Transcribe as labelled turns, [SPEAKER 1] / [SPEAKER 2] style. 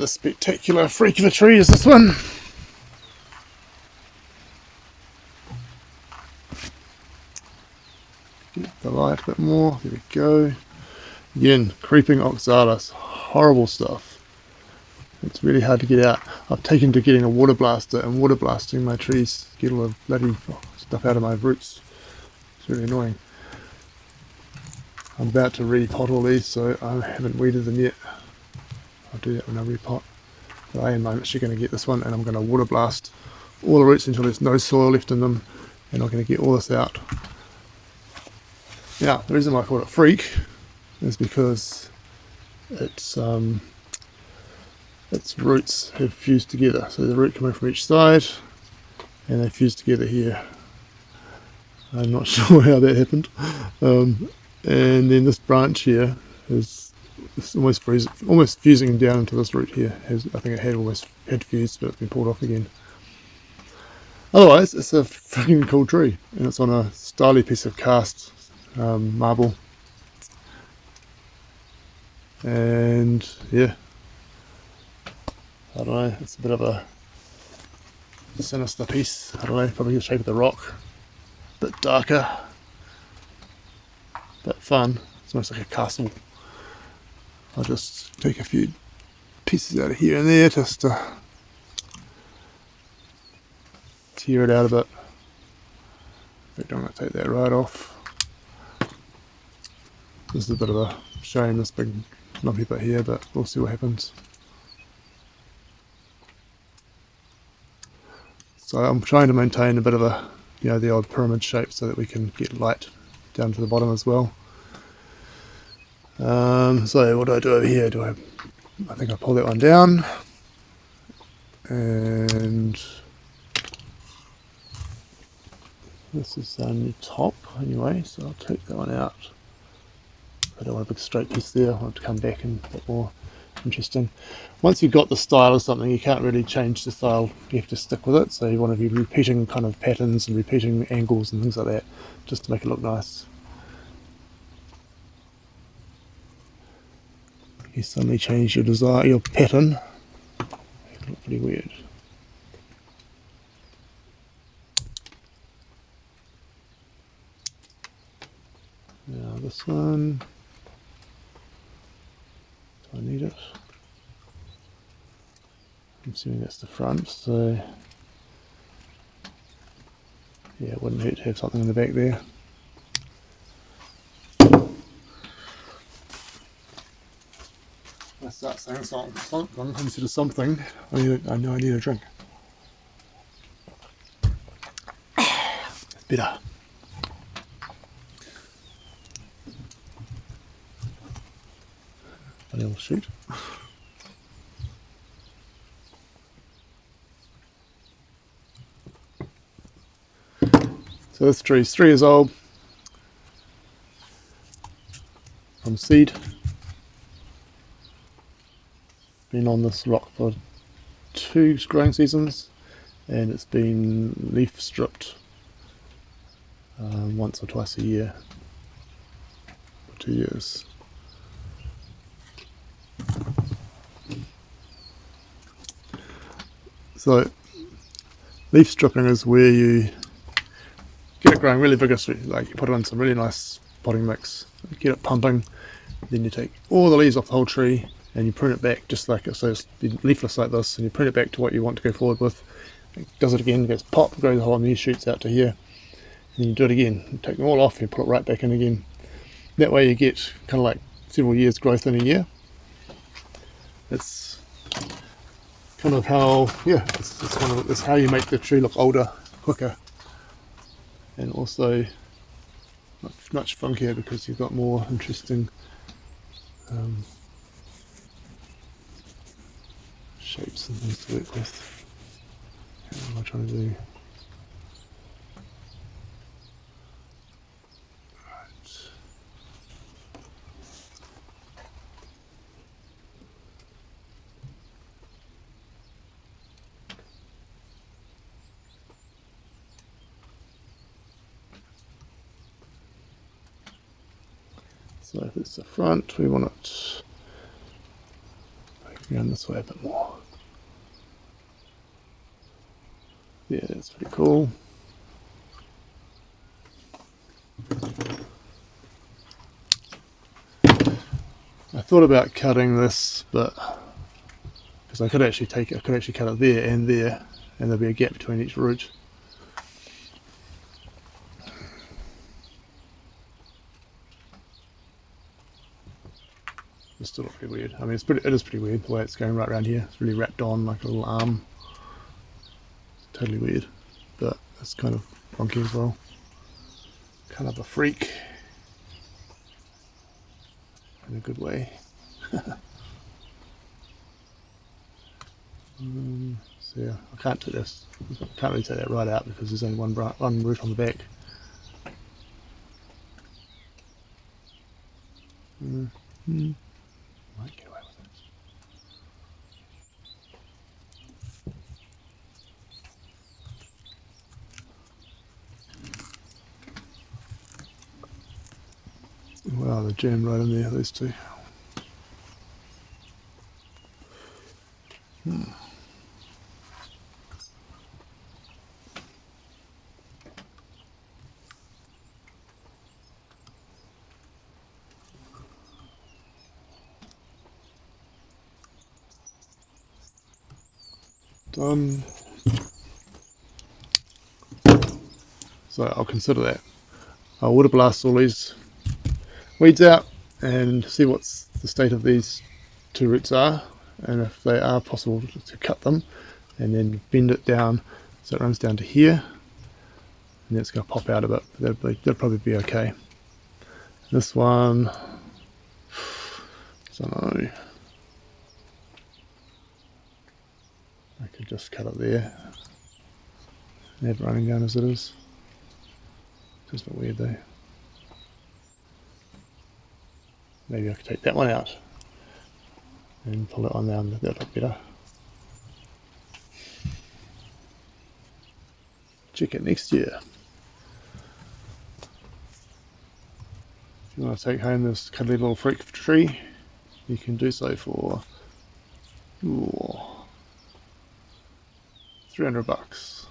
[SPEAKER 1] the spectacular freak of a tree is this one. Get the light a bit more, there we go. Again, creeping oxalis, horrible stuff. It's really hard to get out. I've taken to getting a water blaster and water blasting my trees, get all the bloody stuff out of my roots. It's really annoying. I'm about to repot all these, so I haven't weeded them yet. I'll do that when I repot. But I'm actually going to get this one and I'm going to water blast all the roots until there's no soil left in them, and I'm going to get all this out. Now, the reason why I call it freak is because its roots have fused together. So the root coming from each side, and they fused together here. I'm not sure how that happened. And then this branch here is almost fusing down into this root here. I think it had fused, but it's been pulled off again. Otherwise, it's a freaking cool tree, and it's on a styly piece of cast marble. And yeah, I don't know, it's a bit of a sinister piece. I don't know, probably the shape of the rock. A bit darker, but fun. It's almost like a castle. I'll just take a few pieces out of here and there just to tear it out a bit. In fact, I'm going to take that right off. This is a bit of a shame, this big lumpy bit here, but we'll see what happens. So I'm trying to maintain a bit of a, the old pyramid shape so that we can get light down to the bottom as well. So what do I do over here? I think I pull that one down, and this is the new top anyway, so I'll take that one out. I don't want a big straight piece there, I want it to come back and a bit more interesting. Once you've got the style of something, you can't really change the style, you have to stick with it, so you want to be repeating kind of patterns and repeating angles and things like that, just to make it look nice. You suddenly change your pattern, it look pretty weird. Now this one, do I need it? I'm assuming that's the front, so yeah, it wouldn't hurt to have something in the back there. I start saying something instead of something, I know I need a drink. It's better. Funny little shoot. So this tree is 3 years old, from seed. Been on this rock for 2 growing seasons, and it's been leaf stripped once or twice a year for 2 years. So leaf stripping is where you get it growing really vigorously, like you put it in some really nice potting mix, get it pumping, then you take all the leaves off the whole tree and you prune it back just like it, so it's leafless like this, and you prune it back to what you want to go forward with. It does it again, goes pop, grows a whole new shoots out to here, and then you do it again, you take them all off and you put it right back in again. That way you get kind of like several years growth in a year. It's kind of how, it's how you make the tree look older, quicker, and also much funkier because you've got more interesting shapes and things to work with. What am I trying to do? Right. So if it's the front, we want it Around this way a bit more. Yeah, that's pretty cool. I thought about cutting this, but because I could actually cut it there, and there'll be a gap between each root. It's still pretty weird. I mean, it is pretty weird the way it's going right around here. It's really wrapped on like a little arm. It's totally weird, but it's kind of funky as well. Kind of a freak in a good way. So yeah, I can't do this. I can't really take that right out because there's only one root on the back. Might get away with it. Wow, they're jammed right in there, those two. Done. So I'll consider that. I'll water blast all these weeds out and see what's the state of these two roots are, and if they are possible to cut them, and then bend it down so it runs down to here, and it's going to pop out a bit. That'll probably be okay. This one, I don't know. I could just cut it there. Have it running down as it is. Just a bit weird though. Maybe I could take that one out and pull it on down. That'll look better. Check it next year. If you want to take home this cuddly little freak tree, you can do so for $300.